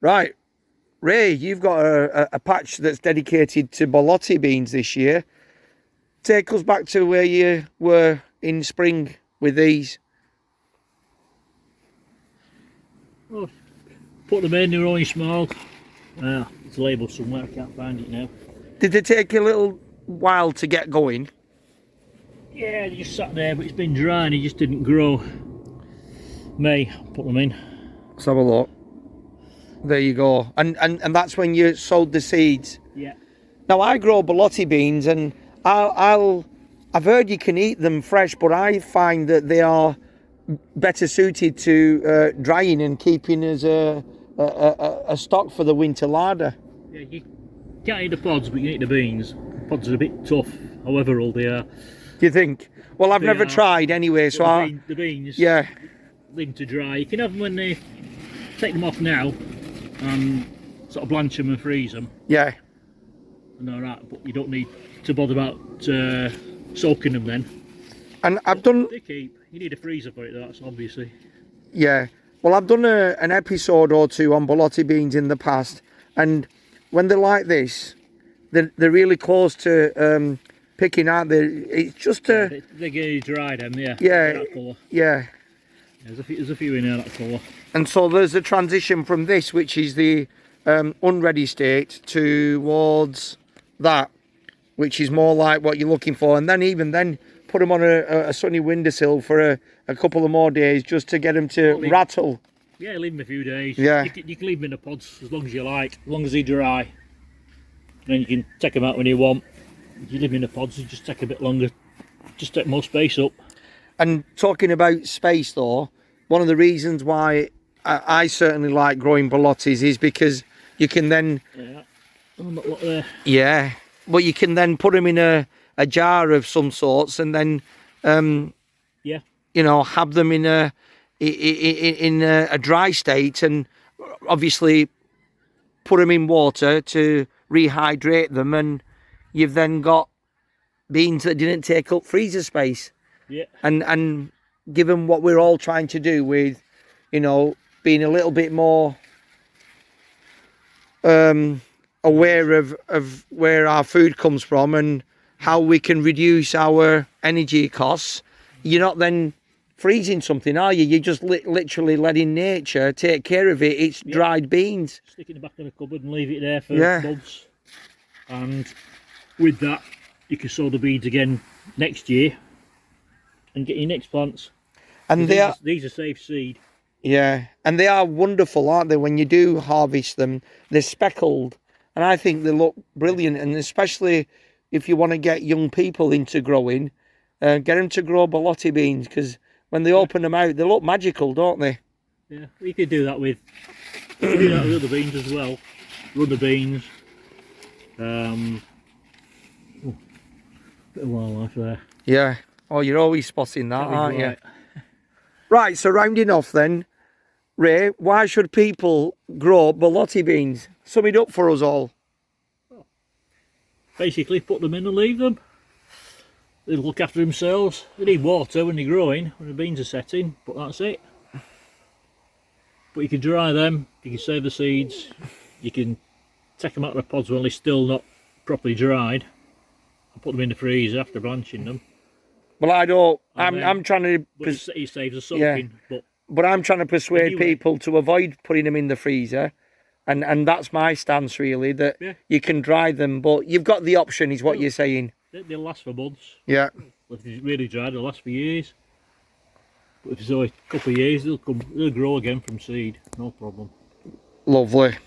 Right, Ray, you've got a patch that's dedicated to Borlotti beans this year. Take us back to where you were in spring with these. Well, put them in, they were only small. It's labelled somewhere, I can't find it now. Did they take a little while to get going? Yeah, they just sat there, but it's been dry and he just didn't grow. May put them in. Let's have a look. There you go. And that's when you sowed the seeds. Yeah. Now I grow Borlotti beans, and I've heard you can eat them fresh, but I find that they are better suited to drying and keeping as a stock for the winter larder. Yeah, you can't eat the pods, but you can eat the beans. The pods are a bit tough, however old they are. Do you think? Well, I've never tried anyway, so the beans, yeah, leave them to dry. You can have them when they take them off now and sort of blanch them and freeze them. Yeah. And all right, but you don't need to bother about soaking them then. And I've done. They keep. You need a freezer for it, that's obviously. Yeah. Well, I've done an episode or two on Borlotti beans in the past, and when they're like this, they're really close to picking, aren't they? It's just they get dry them, yeah. Yeah. That colour. Yeah. There's a few in there that colour. And so there's a transition from this, which is the unready state, towards that, which is more like what you're looking for. And then even then, put them on a sunny windowsill for a couple of more days just to get them to rattle. Yeah, leave them a few days. Yeah. You can leave them in the pods as long as you like, as long as they're dry. Then you can take them out when you want. If you leave them in the pods, you just take a bit longer, just take more space up. And talking about space though, one of the reasons why I certainly like growing Borlottis is because you can then... Yeah, look there. Yeah, but you can then put them in a jar of some sorts and then... yeah. You know, have them in a dry state and obviously put them in water to rehydrate them, and you've then got beans that didn't take up freezer space. Yeah. And given what we're all trying to do with, you know, being a little bit more aware of where our food comes from and how we can reduce our energy costs, you're not then freezing something, are you? You're just literally letting nature take care of it. It's dried beans. Stick it in the back of the cupboard and leave it there for months. And with that, you can sow the beans again next year and get your next plants. And these are safe seed. Yeah, and they are wonderful, aren't they? When you do harvest them, they're speckled, and I think they look brilliant. And especially if you want to get young people into growing, get them to grow Borlotti beans, because when they open them out, they look magical, don't they? Yeah, you could do that with other beans as well. Run the beans. Bit of wildlife there. Yeah. Oh, you're always spotting that, aren't you? Right, so rounding off then, Ray, why should people grow Borlotti beans? Sum it up for us all. Basically, put them in and leave them. They'll look after themselves. They need water when they're growing, when the beans are setting, but that's it. But you can dry them, you can save the seeds, you can take them out of the pods when they're still not properly dried, and put them in the freezer after blanching them. Well, I don't. I'm trying to. It saves the soaking. Yeah, but I'm trying to persuade people to avoid putting them in the freezer, and that's my stance really. That you can dry them, but you've got the option, is what you're saying. They'll last for months. Yeah. If they're really dry, they'll last for years. But if it's only a couple of years, they'll grow again from seed. No problem. Lovely.